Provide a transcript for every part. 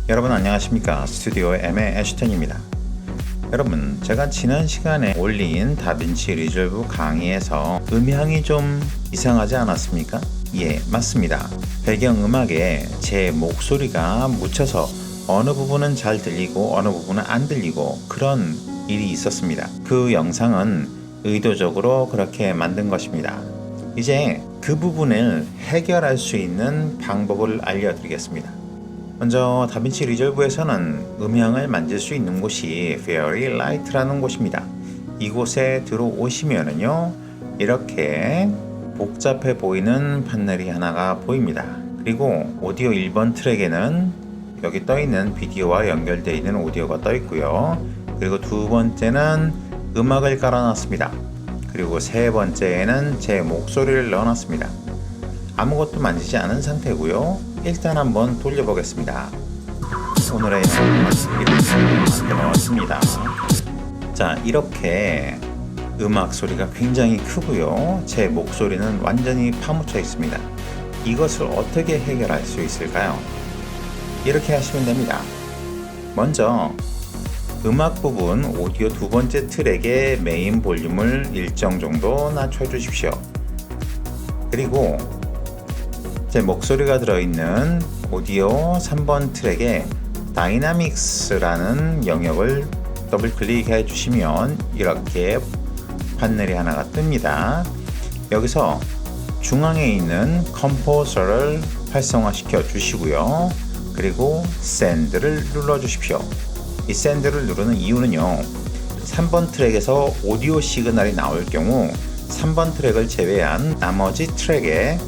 여러분 안녕하십니까? 스튜디오 M의 애슈턴입니다. 여러분, 제가 지난 시간에 올린 다빈치 리졸브 강의에서 음향이 좀 이상하지 않았습니까? 예, 맞습니다. 배경음악에 제 목소리가 묻혀서 어느 부분은 잘 들리고 어느 부분은 안 들리고 그런 일이 있었습니다. 그 영상은 의도적으로 그렇게 만든 것입니다. 이제 그 부분을 해결할 수 있는 방법을 알려드리겠습니다. 먼저 다빈치 리졸브에서는 음향을 만질 수 있는 곳이 Fairy Light라는 곳입니다. 이곳에 들어오시면은요, 이렇게 복잡해 보이는 판넬이 하나가 보입니다. 그리고 오디오 1번 트랙에는 여기 떠있는 비디오와 연결되어 있는 오디오가 떠 있고요. 그리고 두 번째는 음악을 깔아놨습니다. 그리고 세 번째에는 제 목소리를 넣어놨습니다. 아무것도 만지지 않은 상태고요. 일단 한번 돌려보겠습니다. 오늘의 영상은 이렇게 만들어왔습니다. 자, 이렇게 음악 소리가 굉장히 크고요. 제 목소리는 완전히 파묻혀 있습니다. 이것을 어떻게 해결할 수 있을까요? 이렇게 하시면 됩니다. 먼저 음악 부분 오디오 두 번째 트랙의 메인 볼륨을 일정 정도 낮춰주십시오. 그리고 제 목소리가 들어있는 오디오 3번 트랙에 다이나믹스라는 영역을 더블 클릭해 주시면 이렇게 판넬이 하나가 뜹니다. 여기서 중앙에 있는 컴포저를 활성화시켜 주시고요. 그리고 샌드를 눌러 주십시오. 이 샌드를 누르는 이유는요, 3번 트랙에서 오디오 시그널이 나올 경우 3번 트랙을 제외한 나머지 트랙에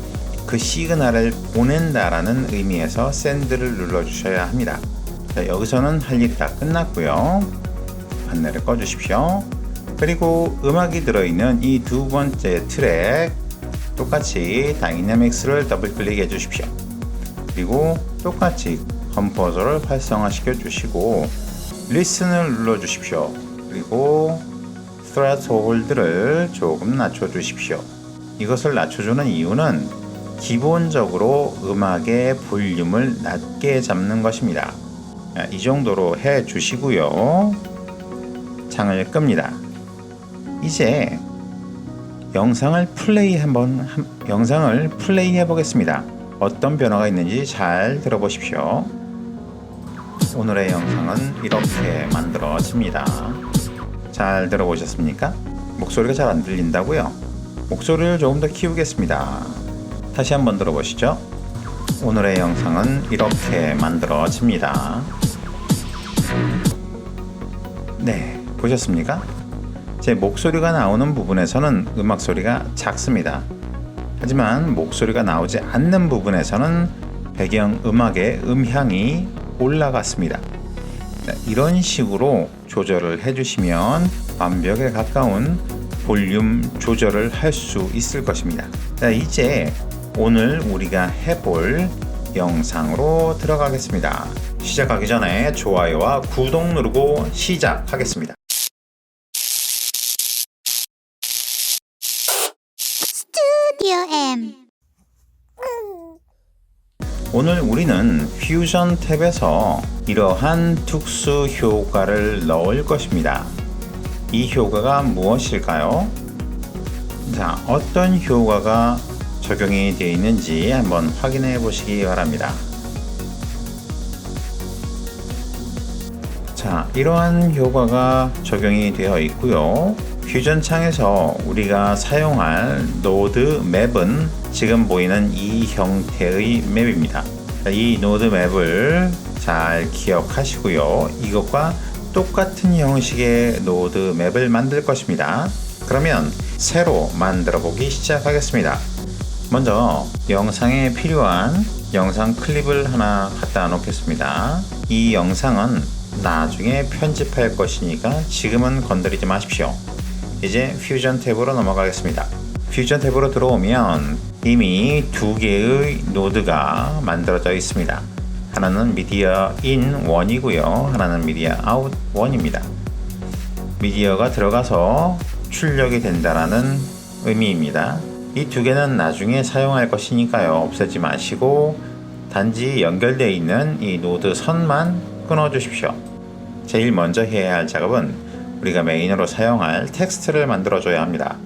그 시그널을 보낸다라는 의미에서 샌드를 눌러주셔야 합니다. 자, 여기서는 할 일이 다 끝났고요. 판넬을 꺼주십시오. 그리고 음악이 들어있는 이 두 번째 트랙 똑같이 다이내믹스를 더블 클릭해 주십시오. 그리고 똑같이 컴포저를 활성화시켜 주시고 리슨을 눌러 주십시오. 그리고 threshold를 조금 낮춰 주십시오. 이것을 낮춰주는 이유는 기본적으로 음악의 볼륨을 낮게 잡는 것입니다. 이 정도로 해 주시고요. 창을 끕니다. 이제 영상을 플레이해 보겠습니다. 어떤 변화가 있는지 잘 들어보십시오. 오늘의 영상은 이렇게 만들어집니다. 잘 들어보셨습니까? 목소리가 잘 안 들린다고요? 목소리를 조금 더 키우겠습니다. 다시 한번 들어보시죠. 오늘의 영상은 이렇게 만들어집니다. 네, 보셨습니까? 제 목소리가 나오는 부분에서는 음악 소리가 작습니다. 하지만 목소리가 나오지 않는 부분에서는 배경 음악의 음향이 올라갔습니다. 이런 식으로 조절을 해주시면 완벽에 가까운 볼륨 조절을 할 수 있을 것입니다. 자, 이제 오늘 우리가 해볼 영상으로 들어가겠습니다. 시작하기 전에 좋아요와 구독 누르고 시작하겠습니다. 스튜디오 M. 오늘 우리는 퓨전 탭에서 이러한 특수 효과를 넣을 것입니다. 이 효과가 무엇일까요? 자, 어떤 효과가 적용이 되어 있는지 한번 확인해 보시기 바랍니다. 자, 이러한 효과가 적용이 되어 있고요. 퓨전 창에서 우리가 사용할 노드 맵은 지금 보이는 이 형태의 맵입니다. 이 노드 맵을 잘 기억하시고요. 이것과 똑같은 형식의 노드 맵을 만들 것입니다. 그러면 새로 만들어 보기 시작하겠습니다. 먼저 영상에 필요한 영상 클립을 하나 갖다 놓겠습니다. 이 영상은 나중에 편집할 것이니까 지금은 건드리지 마십시오. 이제 퓨전 탭으로 넘어가겠습니다. 퓨전 탭으로 들어오면 이미 두 개의 노드가 만들어져 있습니다. 하나는 미디어 인 1이고요. 하나는 미디어 아웃 1입니다. 미디어가 들어가서 출력이 된다는 의미입니다. 이 두 개는 나중에 사용할 것이니까요. 없애지 마시고 단지 연결되어 있는 이 노드 선만 끊어 주십시오. 제일 먼저 해야 할 작업은 우리가 메인으로 사용할 텍스트를 만들어 줘야 합니다.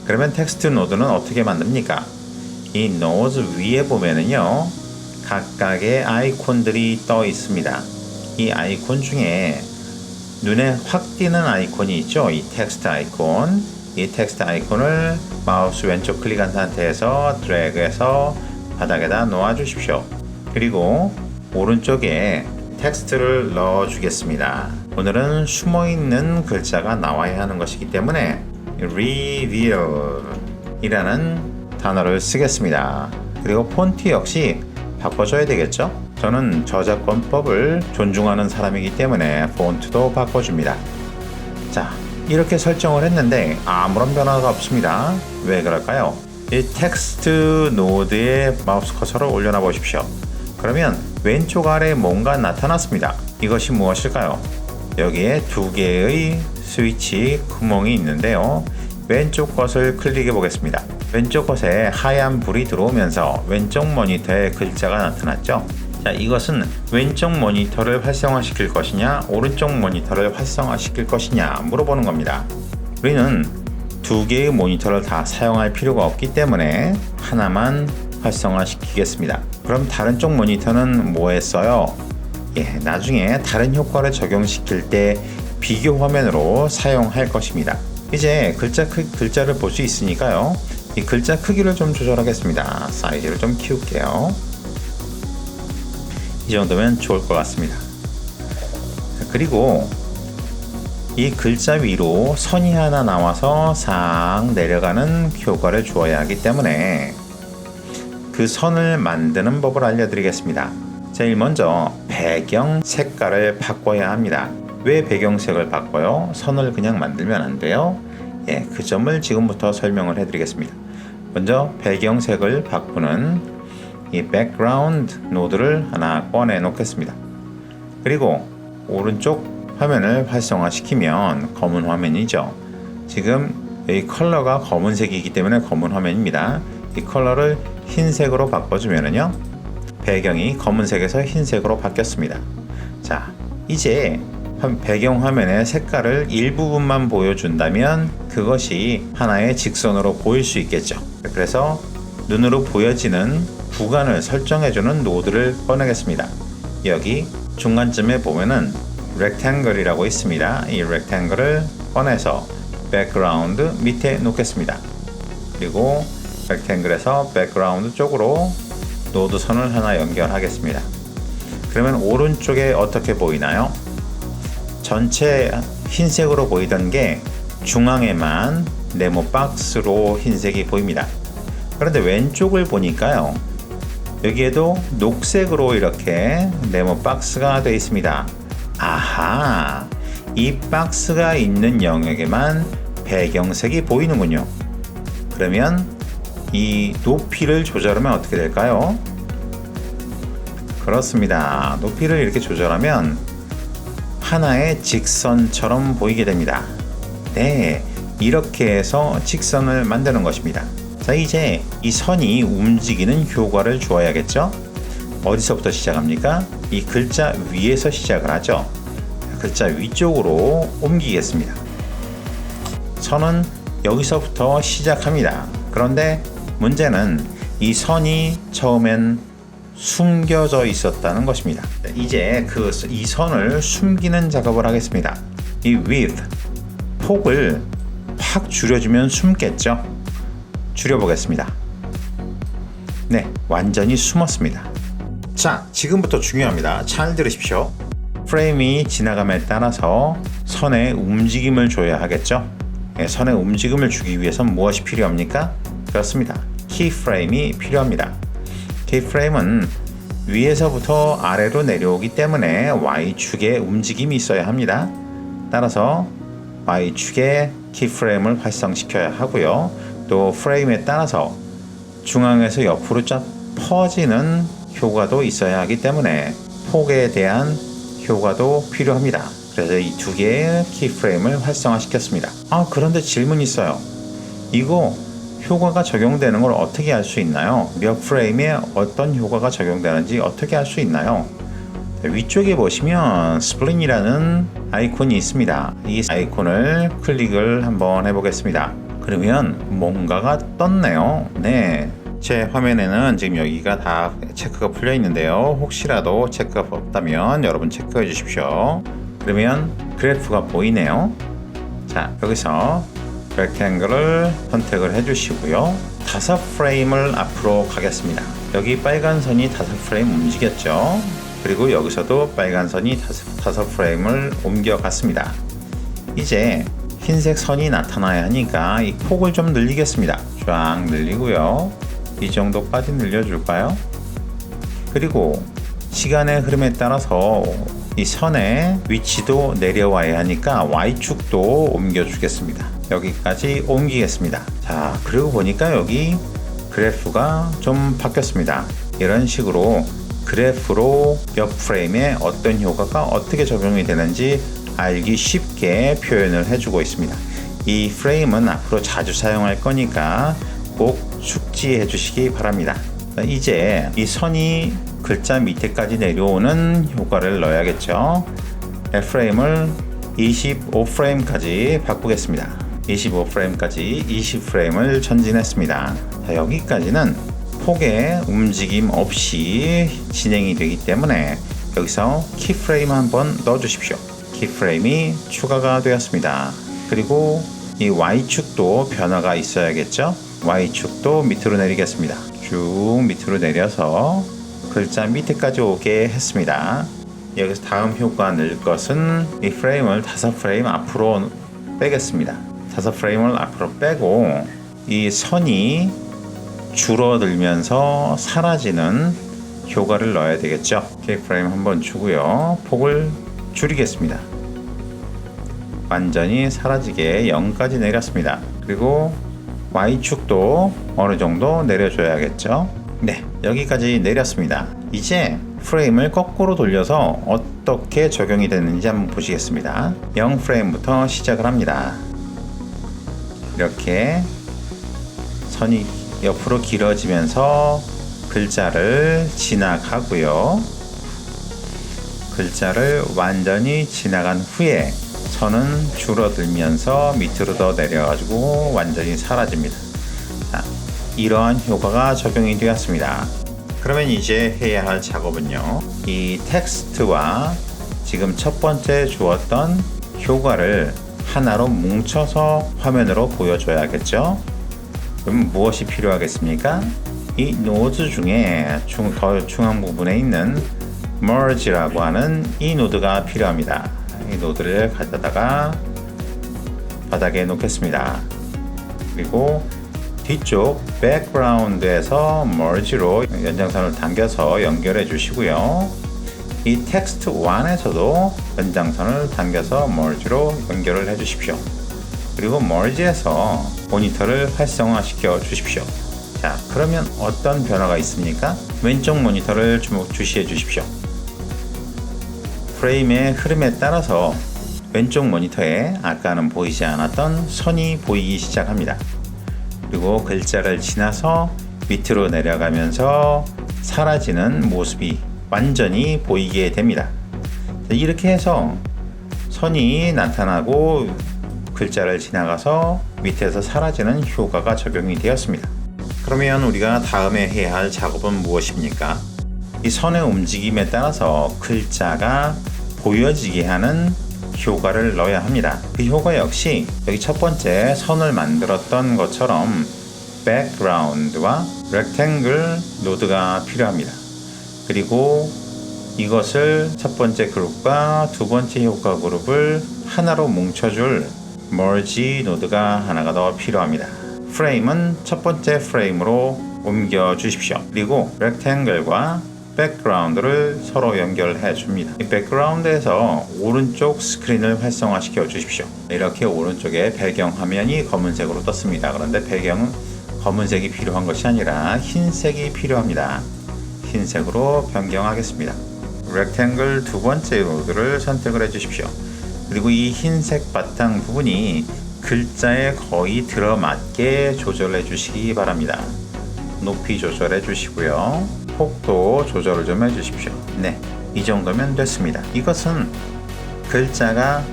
그러면 텍스트 노드는 어떻게 만듭니까? 이 노드 위에 보면은요, 각각의 아이콘들이 떠 있습니다. 이 아이콘 중에 눈에 확 띄는 아이콘이 있죠. 이 텍스트 아이콘. 이 텍스트 아이콘을 마우스 왼쪽 클릭한 상태에서 드래그해서 바닥에다 놓아 주십시오. 그리고 오른쪽에 텍스트를 넣어 주겠습니다. 오늘은 숨어 있는 글자가 나와야 하는 것이기 때문에 reveal 이라는 단어를 쓰겠습니다. 그리고 폰트 역시 바꿔줘야 되겠죠? 저는 저작권법을 존중하는 사람이기 때문에 폰트도 바꿔줍니다. 자, 이렇게 설정을 했는데 아무런 변화가 없습니다. 왜 그럴까요? 이 텍스트 노드에 마우스 커서를 올려놔 보십시오. 그러면 왼쪽 아래에 뭔가 나타났습니다. 이것이 무엇일까요? 여기에 두 개의 스위치 구멍이 있는데요. 왼쪽 것을 클릭해 보겠습니다. 왼쪽 것에 하얀 불이 들어오면서 왼쪽 모니터에 글자가 나타났죠. 자, 이것은 왼쪽 모니터를 활성화시킬 것이냐, 오른쪽 모니터를 활성화시킬 것이냐 물어보는 겁니다. 우리는 두 개의 모니터를 다 사용할 필요가 없기 때문에 하나만 활성화시키겠습니다. 그럼 다른 쪽 모니터는 뭐에 써요? 나중에 다른 효과를 적용시킬 때 비교 화면으로 사용할 것입니다. 이제 글자를 볼 수 있으니까요. 이 글자 크기를 좀 조절하겠습니다. 사이즈를 좀 키울게요. 이 정도면 좋을 것 같습니다. 그리고 이 글자 위로 선이 하나 나와서 싹 내려가는 효과를 주어야 하기 때문에 그 선을 만드는 법을 알려드리겠습니다. 제일 먼저 배경 색깔을 바꿔야 합니다. 왜 배경색을 바꿔요? 선을 그냥 만들면 안 돼요. 그 점을 지금부터 설명을 해드리겠습니다. 먼저 배경색을 바꾸는 이 백그라운드 노드를 하나 꺼내 놓겠습니다. 그리고 오른쪽 화면을 활성화시키면 검은 화면이죠. 지금 이 컬러가 검은색이기 때문에 검은 화면입니다. 이 컬러를 흰색으로 바꿔주면요, 배경이 검은색에서 흰색으로 바뀌었습니다. 자, 이제 배경 화면의 색깔을 일부분만 보여준다면 그것이 하나의 직선으로 보일 수 있겠죠. 그래서 눈으로 보여지는 구간을 설정해주는 노드를 꺼내겠습니다. 여기 중간쯤에 보면은 rectangle이라고 있습니다. 이 rectangle을 꺼내서 background 밑에 놓겠습니다. 그리고 rectangle에서 background 쪽으로 노드 선을 하나 연결하겠습니다. 그러면 오른쪽에 어떻게 보이나요? 전체 흰색으로 보이던 게 중앙에만 네모 박스로 흰색이 보입니다. 그런데 왼쪽을 보니까요, 여기에도 녹색으로 이렇게 네모 박스가 되어 있습니다. 아하, 이 박스가 있는 영역에만 배경색이 보이는군요. 그러면 이 높이를 조절하면 어떻게 될까요? 그렇습니다. 높이를 이렇게 조절하면 하나의 직선처럼 보이게 됩니다. 네, 이렇게 해서 직선을 만드는 것입니다. 자, 이제 이 선이 움직이는 효과를 주어야겠죠? 어디서부터 시작합니까? 이 글자 위에서 시작을 하죠. 글자 위쪽으로 옮기겠습니다. 선은 여기서부터 시작합니다. 그런데 문제는 이 선이 처음엔 숨겨져 있었다는 것입니다. 이제 이 선을 숨기는 작업을 하겠습니다. 이 width, 폭을 확 줄여주면 숨겠죠? 줄여보겠습니다. 네, 완전히 숨었습니다. 자, 지금부터 중요합니다. 잘 들으십시오. 프레임이 지나감에 따라서 선의 움직임을 줘야 하겠죠? 선의 움직임을 주기 위해선 무엇이 필요합니까? 그렇습니다. 키프레임이 필요합니다. 키프레임은 위에서부터 아래로 내려오기 때문에 Y축에 움직임이 있어야 합니다. 따라서 Y축에 키프레임을 활성시켜야 하고요. 또 프레임에 따라서 중앙에서 옆으로 쫙 퍼지는 효과도 있어야 하기 때문에 폭에 대한 효과도 필요합니다. 그래서 이 두 개의 키프레임을 활성화시켰습니다. 그런데 질문이 있어요. 이거 효과가 적용되는 걸 어떻게 알 수 있나요? 몇 프레임에 어떤 효과가 적용되는지 어떻게 알 수 있나요? 위쪽에 보시면 스플린이라는 아이콘이 있습니다. 이 아이콘을 클릭을 한번 해보겠습니다. 그러면 뭔가가 떴네요. 네, 제 화면에는 지금 여기가 다 체크가 풀려 있는데요. 혹시라도 체크가 없다면 여러분 체크해 주십시오. 그러면 그래프가 보이네요. 자, 여기서 렉탱글을 선택을 해 주시고요. 5프레임을 앞으로 가겠습니다. 여기 빨간 선이 5프레임 움직였죠. 그리고 여기서도 빨간 선이 5프레임을 옮겨갔습니다. 이제 흰색 선이 나타나야 하니까 이 폭을 좀 늘리겠습니다. 쫙 늘리고요. 이 정도까지 늘려줄까요? 그리고 시간의 흐름에 따라서 이 선의 위치도 내려와야 하니까 Y축도 옮겨주겠습니다. 여기까지 옮기겠습니다. 자, 그리고 보니까 여기 그래프가 좀 바뀌었습니다. 이런 식으로 그래프로 몇 프레임에 어떤 효과가 어떻게 적용이 되는지 알기 쉽게 표현을 해주고 있습니다. 이 프레임은 앞으로 자주 사용할 거니까 꼭 숙지해 주시기 바랍니다. 이제 이 선이 글자 밑에까지 내려오는 효과를 넣어야겠죠. 프레임을 25프레임까지 바꾸겠습니다. 25프레임까지 20프레임을 전진했습니다. 자, 여기까지는 폭의 움직임 없이 진행이 되기 때문에 여기서 키프레임 한번 넣어 주십시오. 키프레임이 추가가 되었습니다. 그리고 이 Y축도 변화가 있어야겠죠. Y축도 밑으로 내리겠습니다. 쭉 밑으로 내려서 글자 밑에까지 오게 했습니다. 여기서 다음 효과 넣을 것은 이 프레임을 5프레임 앞으로 빼겠습니다. 5프레임을 앞으로 빼고 이 선이 줄어들면서 사라지는 효과를 넣어야 되겠죠. 키프레임 한번 주고요. 폭을 줄이겠습니다. 완전히 사라지게 0까지 내렸습니다. 그리고 Y축도 어느 정도 내려줘야겠죠. 네, 여기까지 내렸습니다. 이제 프레임을 거꾸로 돌려서 어떻게 적용이 되는지 한번 보시겠습니다. 0프레임부터 시작을 합니다. 이렇게 선이 옆으로 길어지면서 글자를 지나가고요. 글자를 완전히 지나간 후에 선은 줄어들면서 밑으로 더 내려가지고 완전히 사라집니다. 자, 이러한 효과가 적용이 되었습니다. 그러면 이제 해야 할 작업은요. 이 텍스트와 지금 첫 번째 주었던 효과를 하나로 뭉쳐서 화면으로 보여줘야겠죠. 그럼 무엇이 필요하겠습니까? 이 노드 중에 더 중앙 부분에 있는 merge라고 하는 이 노드가 필요합니다. 이 노드를 가져다가 바닥에 놓겠습니다. 그리고 뒤쪽 background에서 merge로 연장선을 당겨서 연결해 주시고요. 이 text 1에서도 연장선을 당겨서 merge로 연결을 해 주십시오. 그리고 merge에서 모니터를 활성화시켜 주십시오. 자, 그러면 어떤 변화가 있습니까? 왼쪽 모니터를 주시해 주십시오. 프레임의 흐름에 따라서 왼쪽 모니터에 아까는 보이지 않았던 선이 보이기 시작합니다. 그리고 글자를 지나서 밑으로 내려가면서 사라지는 모습이 완전히 보이게 됩니다. 이렇게 해서 선이 나타나고 글자를 지나가서 밑에서 사라지는 효과가 적용이 되었습니다. 그러면 우리가 다음에 해야 할 작업은 무엇입니까? 이 선의 움직임에 따라서 글자가 보여지게 하는 효과를 넣어야 합니다. 그 효과 역시 여기 첫 번째 선을 만들었던 것처럼 background와 rectangle 노드가 필요합니다. 그리고 이것을 첫 번째 그룹과 두 번째 효과 그룹을 하나로 뭉쳐줄 merge 노드가 하나가 더 필요합니다. 프레임은 첫 번째 프레임으로 옮겨 주십시오. 그리고 rectangle과 백그라운드를 서로 연결해 줍니다. 이 백그라운드에서 오른쪽 스크린을 활성화시켜 주십시오. 이렇게 오른쪽에 배경 화면이 검은색으로 떴습니다. 그런데 배경은 검은색이 필요한 것이 아니라 흰색이 필요합니다. 흰색으로 변경하겠습니다. rectangle 두 번째 노드를 선택을 해 주십시오. 그리고 이 흰색 바탕 부분이 글자에 거의 들어맞게 조절해 주시기 바랍니다. 높이 조절해 주시고요. 폭도 조절을 좀 해 주십시오. 네, 이 정도면 됐습니다. 이것은 글자가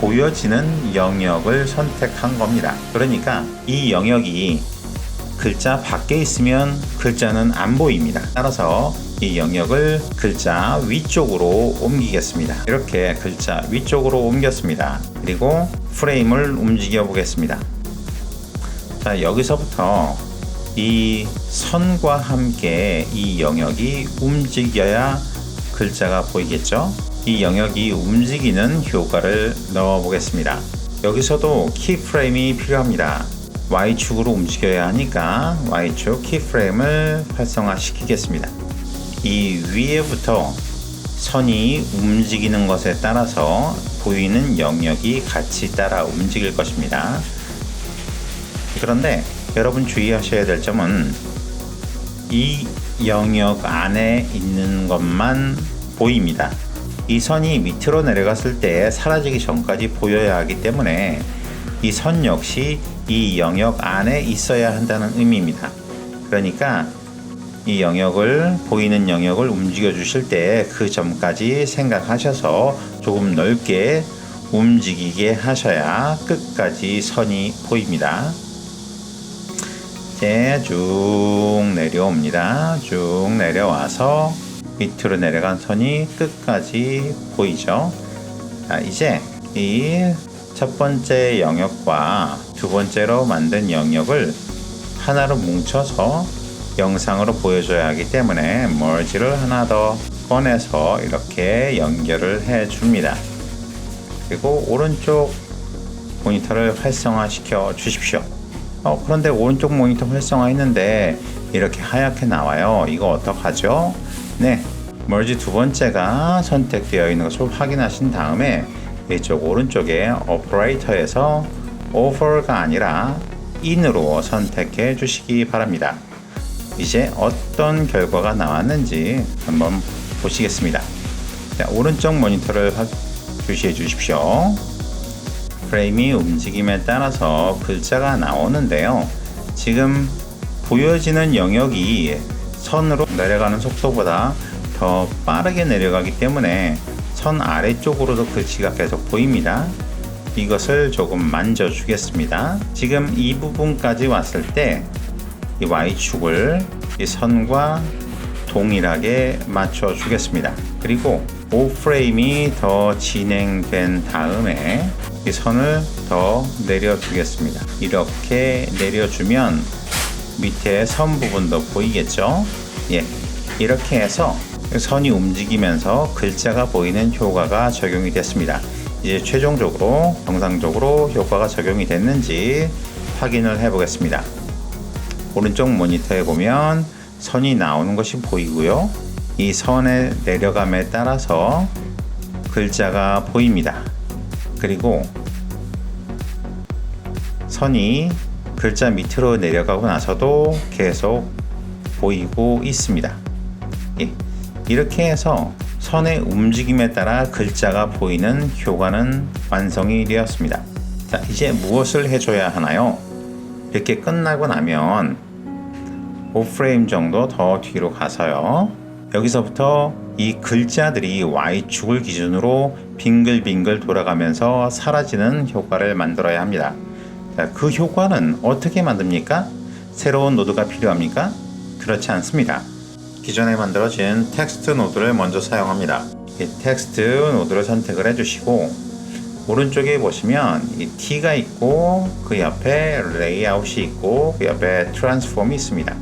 보여지는 영역을 선택한 겁니다. 그러니까 이 영역이 글자 밖에 있으면 글자는 안 보입니다. 따라서 이 영역을 글자 위쪽으로 옮기겠습니다. 이렇게 글자 위쪽으로 옮겼습니다. 그리고 프레임을 움직여 보겠습니다. 자, 여기서부터 이 선과 함께 이 영역이 움직여야 글자가 보이겠죠? 이 영역이 움직이는 효과를 넣어 보겠습니다. 여기서도 키프레임이 필요합니다. Y축으로 움직여야 하니까 Y축 키프레임을 활성화시키겠습니다. 이 위에부터 선이 움직이는 것에 따라서 보이는 영역이 같이 따라 움직일 것입니다. 그런데 여러분 주의하셔야 될 점은 이 영역 안에 있는 것만 보입니다. 이 선이 밑으로 내려갔을 때 사라지기 전까지 보여야 하기 때문에 이 선 역시 이 영역 안에 있어야 한다는 의미입니다. 그러니까 이 영역을, 보이는 영역을 움직여 주실 때 그 점까지 생각하셔서 조금 넓게 움직이게 하셔야 끝까지 선이 보입니다. 이제 쭉 내려옵니다. 쭉 내려와서 밑으로 내려간 선이 끝까지 보이죠. 자, 이제 이 첫 번째 영역과 두 번째로 만든 영역을 하나로 뭉쳐서 영상으로 보여줘야 하기 때문에 머지를 하나 더 꺼내서 이렇게 연결을 해 줍니다. 그리고 오른쪽 모니터를 활성화시켜 주십시오. 그런데 오른쪽 모니터 활성화 했는데 이렇게 하얗게 나와요. 이거 어떡하죠? 네, 머지 두 번째가 선택되어 있는 것을 확인하신 다음에 이쪽 오른쪽에 오퍼레이터에서 over가 아니라 in으로 선택해 주시기 바랍니다. 이제 어떤 결과가 나왔는지 한번 보시겠습니다. 자, 오른쪽 모니터를 주시해 주십시오. 프레임이 움직임에 따라서 글자가 나오는데요. 지금 보여지는 영역이 선으로 내려가는 속도보다 더 빠르게 내려가기 때문에 선 아래쪽으로도 글씨가 계속 보입니다. 이것을 조금 만져 주겠습니다. 지금 이 부분까지 왔을 때 이 Y축을 이 선과 동일하게 맞춰 주겠습니다. 그리고 5프레임이 더 진행된 다음에 이 선을 더 내려 주겠습니다. 이렇게 내려주면 밑에 선 부분도 보이겠죠? 예, 이렇게 해서 선이 움직이면서 글자가 보이는 효과가 적용이 됐습니다. 이제 최종적으로 정상적으로 효과가 적용이 됐는지 확인을 해 보겠습니다. 오른쪽 모니터에 보면 선이 나오는 것이 보이고요. 이 선의 내려감에 따라서 글자가 보입니다. 그리고 선이 글자 밑으로 내려가고 나서도 계속 보이고 있습니다. 예, 이렇게 해서 선의 움직임에 따라 글자가 보이는 효과는 완성이 되었습니다. 자, 이제 무엇을 해줘야 하나요? 이렇게 끝나고 나면 5프레임 정도 더 뒤로 가서요. 여기서부터 이 글자들이 Y축을 기준으로 빙글빙글 돌아가면서 사라지는 효과를 만들어야 합니다. 자, 그 효과는 어떻게 만듭니까? 새로운 노드가 필요합니까? 그렇지 않습니다. 기존에 만들어진 텍스트 노드를 먼저 사용합니다. 이 텍스트 노드를 선택을 해주시고 오른쪽에 보시면 이 T가 있고 그 옆에 레이아웃이 있고 그 옆에 트랜스폼이 있습니다.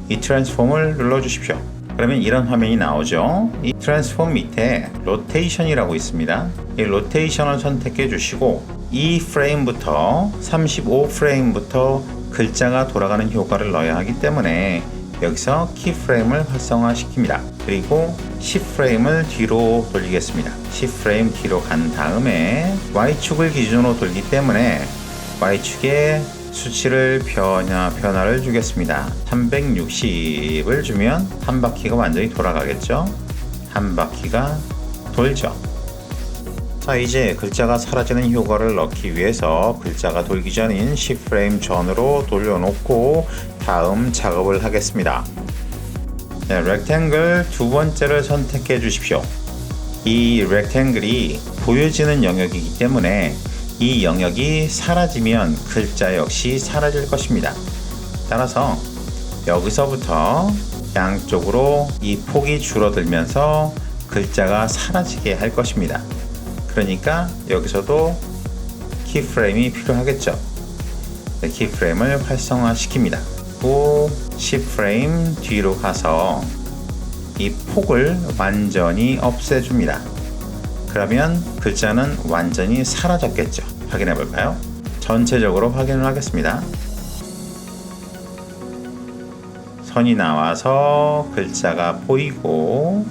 이 트랜스폼을 눌러주십시오. 그러면 이런 화면이 나오죠. 이 트랜스폼 밑에 로테이션이라고 있습니다. 이 로테이션을 선택해 주시고 이 프레임부터 35프레임부터 글자가 돌아가는 효과를 넣어야 하기 때문에 여기서 키프레임을 활성화시킵니다. 그리고 10프레임을 뒤로 돌리겠습니다. 10프레임 뒤로 간 다음에 Y축을 기준으로 돌기 때문에 Y축의 수치를 변화를 주겠습니다. 360을 주면 한 바퀴가 완전히 돌아가겠죠. 한 바퀴가 돌죠. 자, 이제 글자가 사라지는 효과를 넣기 위해서 글자가 돌기 전인 10프레임 전으로 돌려놓고 다음 작업을 하겠습니다. 네, 렉탱글 두 번째를 선택해 주십시오. 이 렉탱글이 보여지는 영역이기 때문에 이 영역이 사라지면 글자 역시 사라질 것입니다. 따라서 여기서부터 양쪽으로 이 폭이 줄어들면서 글자가 사라지게 할 것입니다. 그러니까 여기서도 키프레임이 필요하겠죠. 네, 키프레임을 활성화시킵니다. 또 10프레임 뒤로 가서 이 폭을 완전히 없애줍니다. 그러면 글자는 완전히 사라졌겠죠. 확인해 볼까요? 전체적으로 확인을 하겠습니다. 선이 나와서 글자가 보이고,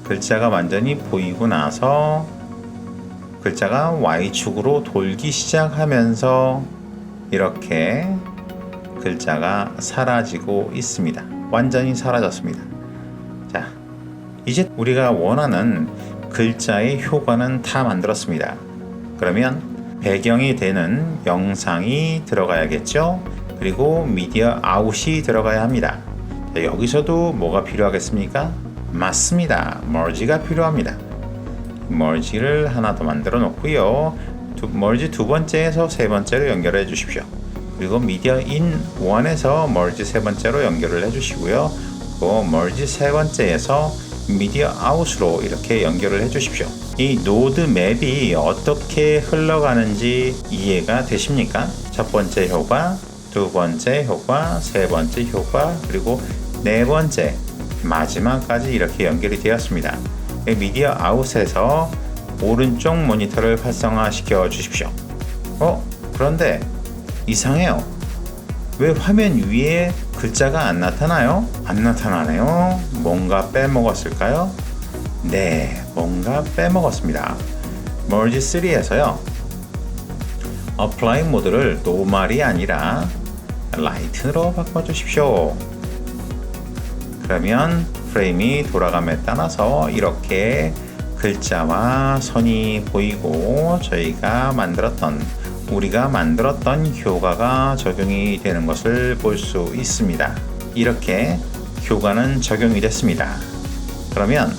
글자가 완전히 보이고 나서 글자가 Y축으로 돌기 시작하면서 이렇게 글자가 사라지고 있습니다. 완전히 사라졌습니다. 자, 이제 우리가 원하는 글자의 효과는 다 만들었습니다. 그러면 배경이 되는 영상이 들어가야겠죠? 그리고 미디어 아웃이 들어가야 합니다. 자, 여기서도 뭐가 필요하겠습니까? 맞습니다. 머지가 필요합니다. 머지를 하나 더 만들어 놓고요. 머지 두 번째에서 세 번째로 연결해 주십시오. 그리고 미디어 인 1에서 머지 세 번째로 연결을 해 주시고요. 또 머지 세 번째에서 미디어 아웃으로 이렇게 연결을 해 주십시오. 이 노드 맵이 어떻게 흘러가는지 이해가 되십니까? 첫 번째 효과, 두 번째 효과, 세 번째 효과, 그리고 네 번째 마지막까지 이렇게 연결이 되었습니다. 미디어 아웃에서 오른쪽 모니터를 활성화시켜 주십시오. 그런데 이상해요. 왜 화면 위에 글자가 안 나타나요? 안 나타나네요. 뭔가 빼먹었을까요? 네, 뭔가 빼먹었습니다. Merge 3에서요. Apply 모드를 노멀이 아니라 라이트로 바꿔주십시오. 그러면 프레임이 돌아감에 따라서 이렇게 글자와 선이 보이고 우리가 만들었던 효과가 적용이 되는 것을 볼 수 있습니다. 이렇게 효과는 적용이 됐습니다. 그러면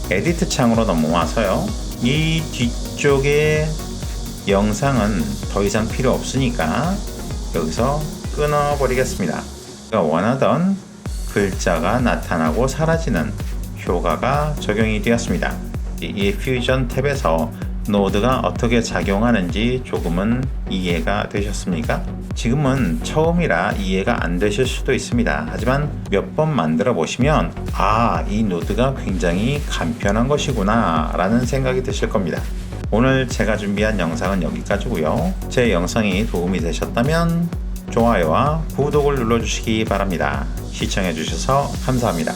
에디트 창으로 넘어와서요. 이 뒤쪽의 영상은 더 이상 필요 없으니까 여기서 끊어버리겠습니다. 우리가 원하던 글자가 나타나고 사라지는 효과가 적용이 되었습니다. 이 퓨전 탭에서 노드가 어떻게 작용하는지 조금은 이해가 되셨습니까? 지금은 처음이라 이해가 안 되실 수도 있습니다. 하지만 몇 번 만들어 보시면 이 노드가 굉장히 간편한 것이구나 라는 생각이 드실 겁니다. 오늘 제가 준비한 영상은 여기까지고요. 제 영상이 도움이 되셨다면 좋아요와 구독을 눌러주시기 바랍니다. 시청해 주셔서 감사합니다.